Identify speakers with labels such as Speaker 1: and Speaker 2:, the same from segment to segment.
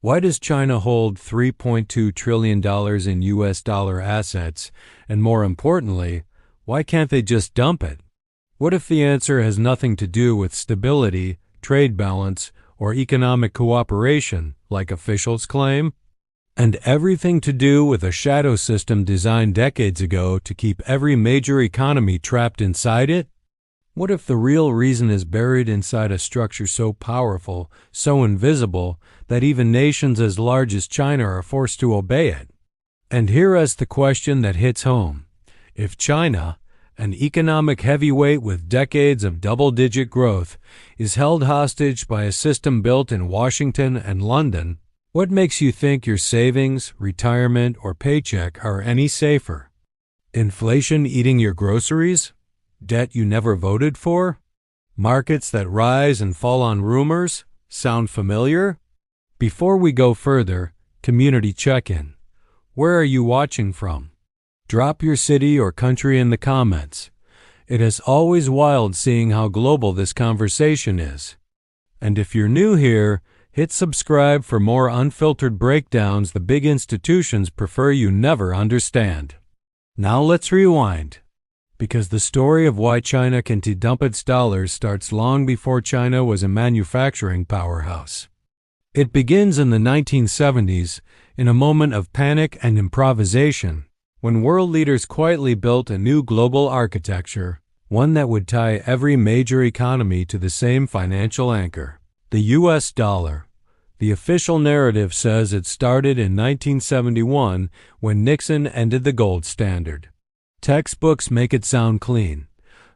Speaker 1: Why does China hold $3.2 trillion in US dollar assets? And more importantly, why can't they just dump it? What if the answer has nothing to do with stability, trade balance, or economic cooperation, like officials claim? And everything to do with a shadow system designed decades ago to keep every major economy trapped inside it? What if the real reason is buried inside a structure so powerful, so invisible, that even nations as large as China are forced to obey it? And here is the question that hits home. If China, an economic heavyweight with decades of double-digit growth, is held hostage by a system built in Washington and London, what makes you think your savings, retirement, or paycheck are any safer? Inflation eating your groceries? Debt you never voted for? Markets that rise and fall on rumors? Sound familiar? Before we go further, community check-in. Where are you watching from? Drop your city or country in the comments. It is always wild seeing how global this conversation is. And if you're new here, hit subscribe for more unfiltered breakdowns the big institutions prefer you never understand. Now let's rewind. Because the story of why China can dump its dollars starts long before China was a manufacturing powerhouse. It begins in the 1970s, in a moment of panic and improvisation, when world leaders quietly built a new global architecture, one that would tie every major economy to the same financial anchor, the US dollar. The official narrative says it started in 1971 when Nixon ended the gold standard. Textbooks make it sound clean.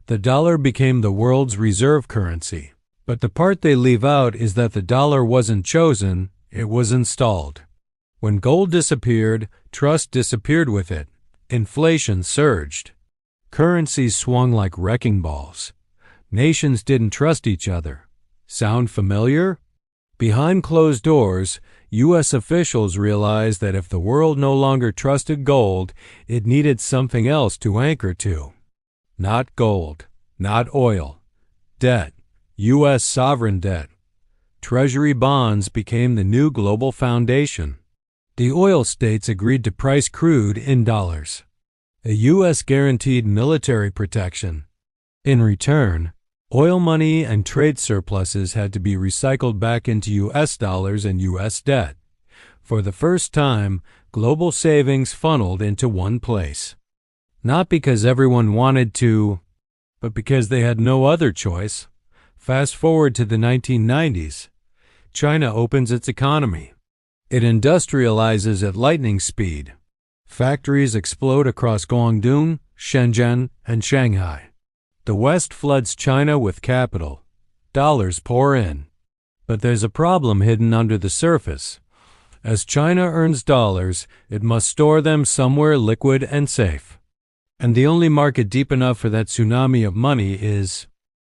Speaker 1: The dollar became the world's reserve currency. But the part they leave out is that the dollar wasn't chosen, it was installed. When gold disappeared, trust disappeared with it. Inflation surged. Currencies swung like wrecking balls. Nations didn't trust each other. Sound familiar? Behind closed doors, U.S. officials realized that if the world no longer trusted gold, it needed something else to anchor to. Not gold, not oil. Debt, U.S. sovereign debt. Treasury bonds became the new global foundation. The oil states agreed to price crude in dollars. The U.S. guaranteed military protection. In return, oil money and trade surpluses had to be recycled back into U.S. dollars and U.S. debt. For the first time, global savings funneled into one place. Not because everyone wanted to, but because they had no other choice. Fast forward to the 1990s. China opens its economy. It industrializes at lightning speed. Factories explode across Guangdong, Shenzhen, and Shanghai. The West floods China with capital. Dollars pour in. But there's a problem hidden under the surface. As China earns dollars, it must store them somewhere liquid and safe. And the only market deep enough for that tsunami of money is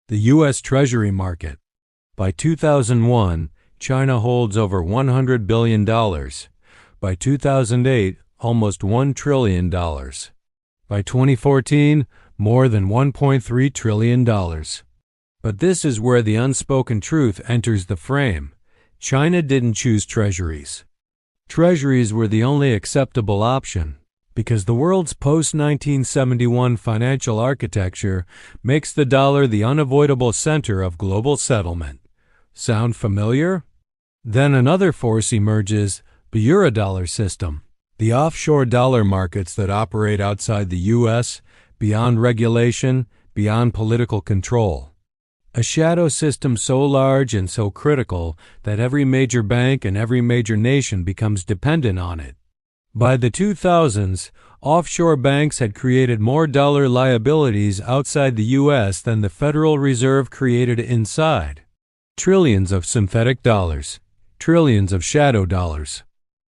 Speaker 1: the U.S. Treasury market. By 2001, China holds over $100 billion. By 2008, almost $1 trillion. By 2014, more than $1.3 trillion. But this is where the unspoken truth enters the frame. China didn't choose treasuries. Treasuries were the only acceptable option, because the world's post-1971 financial architecture makes the dollar the unavoidable center of global settlement. Sound familiar? Then another force emerges, the eurodollar system, the offshore dollar markets that operate outside the U.S., beyond regulation, beyond political control. A shadow system so large and so critical that every major bank and every major nation becomes dependent on it. By the 2000s, offshore banks had created more dollar liabilities outside the U.S. than the Federal Reserve created inside. Trillions of synthetic dollars, trillions of shadow dollars.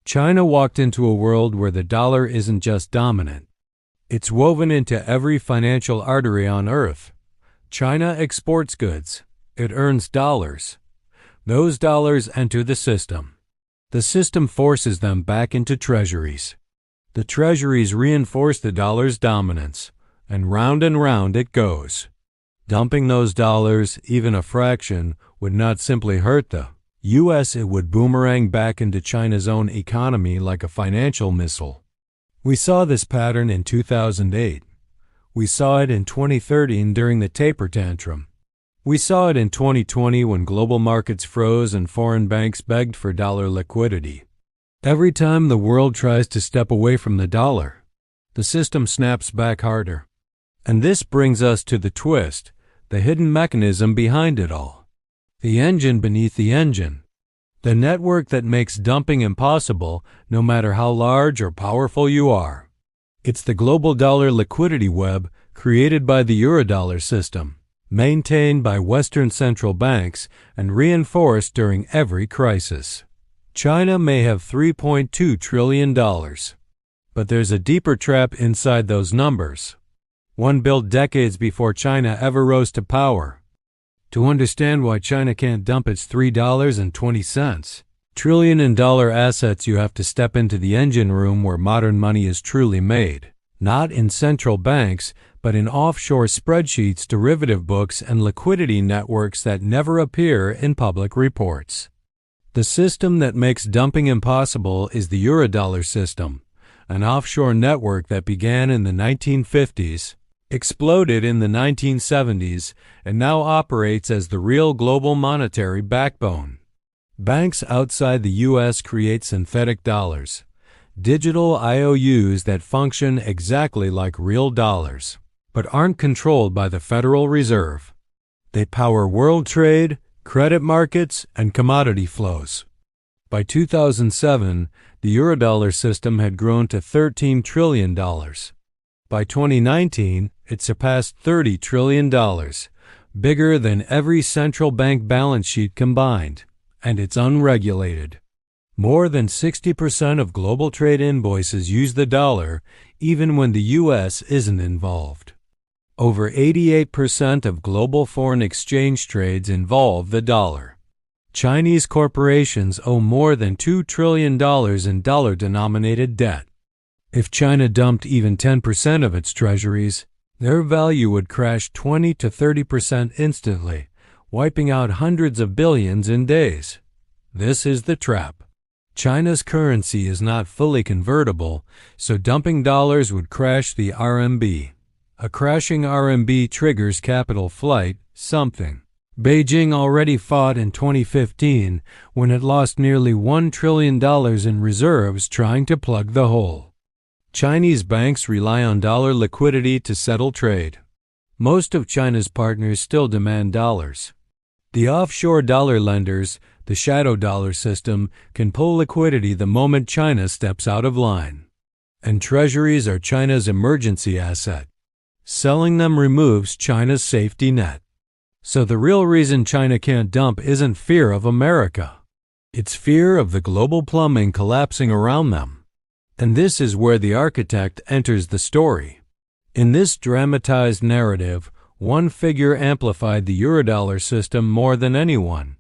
Speaker 1: China walked into a world where the dollar isn't just dominant. It's woven into every financial artery on earth. China exports goods. It earns dollars. Those dollars enter the system. The system forces them back into treasuries. The treasuries reinforce the dollar's dominance, and round it goes. Dumping those dollars, even a fraction, would not simply hurt the US, it would boomerang back into China's own economy like a financial missile. We saw this pattern in 2008. We saw it in 2013 during the taper tantrum. We saw it in 2020 when global markets froze and foreign banks begged for dollar liquidity. Every time the world tries to step away from the dollar, the system snaps back harder. And this brings us to the twist, the hidden mechanism behind it all. The engine beneath the engine. The network that makes dumping impossible no matter how large or powerful you are. It's the global dollar liquidity web created by the Eurodollar system, maintained by Western central banks and reinforced during every crisis. China may have $3.2 trillion, but there's a deeper trap inside those numbers, one built decades before China ever rose to power. To understand why China can't dump its $3.20 trillion in dollar assets, you have to step into the engine room where modern money is truly made, not in central banks, but in offshore spreadsheets, derivative books, and liquidity networks that never appear in public reports. The system that makes dumping impossible is the Eurodollar system, an offshore network that began in the 1950s, exploded in the 1970s, and now operates as the real global monetary backbone. Banks outside the U.S. create synthetic dollars, digital IOUs that function exactly like real dollars, but aren't controlled by the Federal Reserve. They power world trade, credit markets, and commodity flows. By 2007, the Eurodollar system had grown to $13 trillion. By 2019, it surpassed $30 trillion, bigger than every central bank balance sheet combined, and it's unregulated. More than 60% of global trade invoices use the dollar, even when the U.S. isn't involved. Over 88% of global foreign exchange trades involve the dollar. Chinese corporations owe more than $2 trillion in dollar-denominated debt. If China dumped even 10% of its treasuries, their value would crash 20 to 30% instantly, wiping out hundreds of billions in days. This is the trap. China's currency is not fully convertible, so dumping dollars would crash the RMB. A crashing RMB triggers capital flight, something Beijing already fought in 2015 when it lost nearly $1 trillion in reserves trying to plug the hole. Chinese banks rely on dollar liquidity to settle trade. Most of China's partners still demand dollars. The offshore dollar lenders, the shadow dollar system, can pull liquidity the moment China steps out of line. And treasuries are China's emergency asset. Selling them removes China's safety net. So the real reason China can't dump isn't fear of America. It's fear of the global plumbing collapsing around them. And this is where the architect enters the story. In this dramatized narrative, one figure amplified the Eurodollar system more than anyone.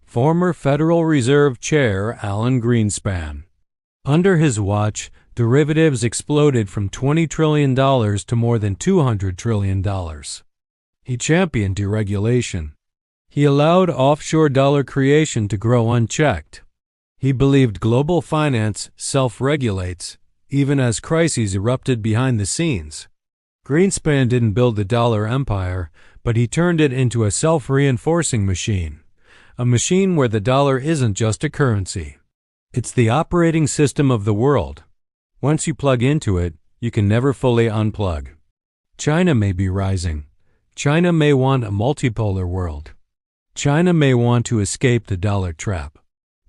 Speaker 1: Former Federal Reserve Chair Alan Greenspan. Under his watch, derivatives exploded from $20 trillion to more than $200 trillion. He championed deregulation. He allowed offshore dollar creation to grow unchecked. He believed global finance self-regulates, even as crises erupted behind the scenes. Greenspan didn't build the dollar empire, but he turned it into a self-reinforcing machine, a machine where the dollar isn't just a currency. It's the operating system of the world. Once you plug into it, you can never fully unplug. China may be rising. China may want a multipolar world. China may want to escape the dollar trap.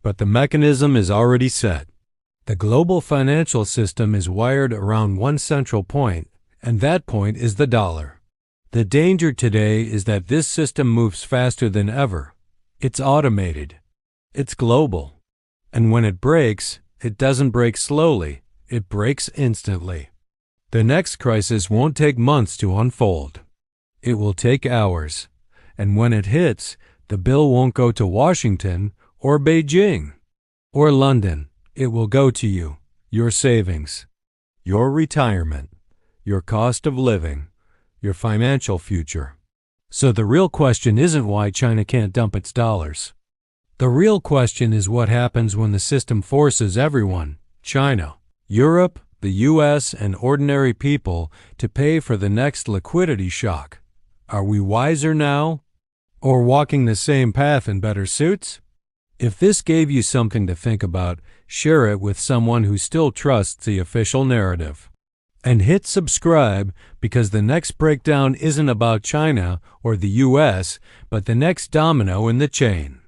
Speaker 1: But the mechanism is already set. The global financial system is wired around one central point, and that point is the dollar. The danger today is that this system moves faster than ever. It's automated. It's global. And when it breaks, it doesn't break slowly. It breaks instantly. The next crisis won't take months to unfold. It will take hours. And when it hits, the bill won't go to Washington or Beijing or London. It will go to you, your savings, your retirement, your cost of living, your financial future. So the real question isn't why China can't dump its dollars. The real question is what happens when the system forces everyone, China, Europe, the US, and ordinary people to pay for the next liquidity shock. Are we wiser now? Or walking the same path in better suits? If this gave you something to think about, share it with someone who still trusts the official narrative. And hit subscribe, because the next breakdown isn't about China or the US, but the next domino in the chain.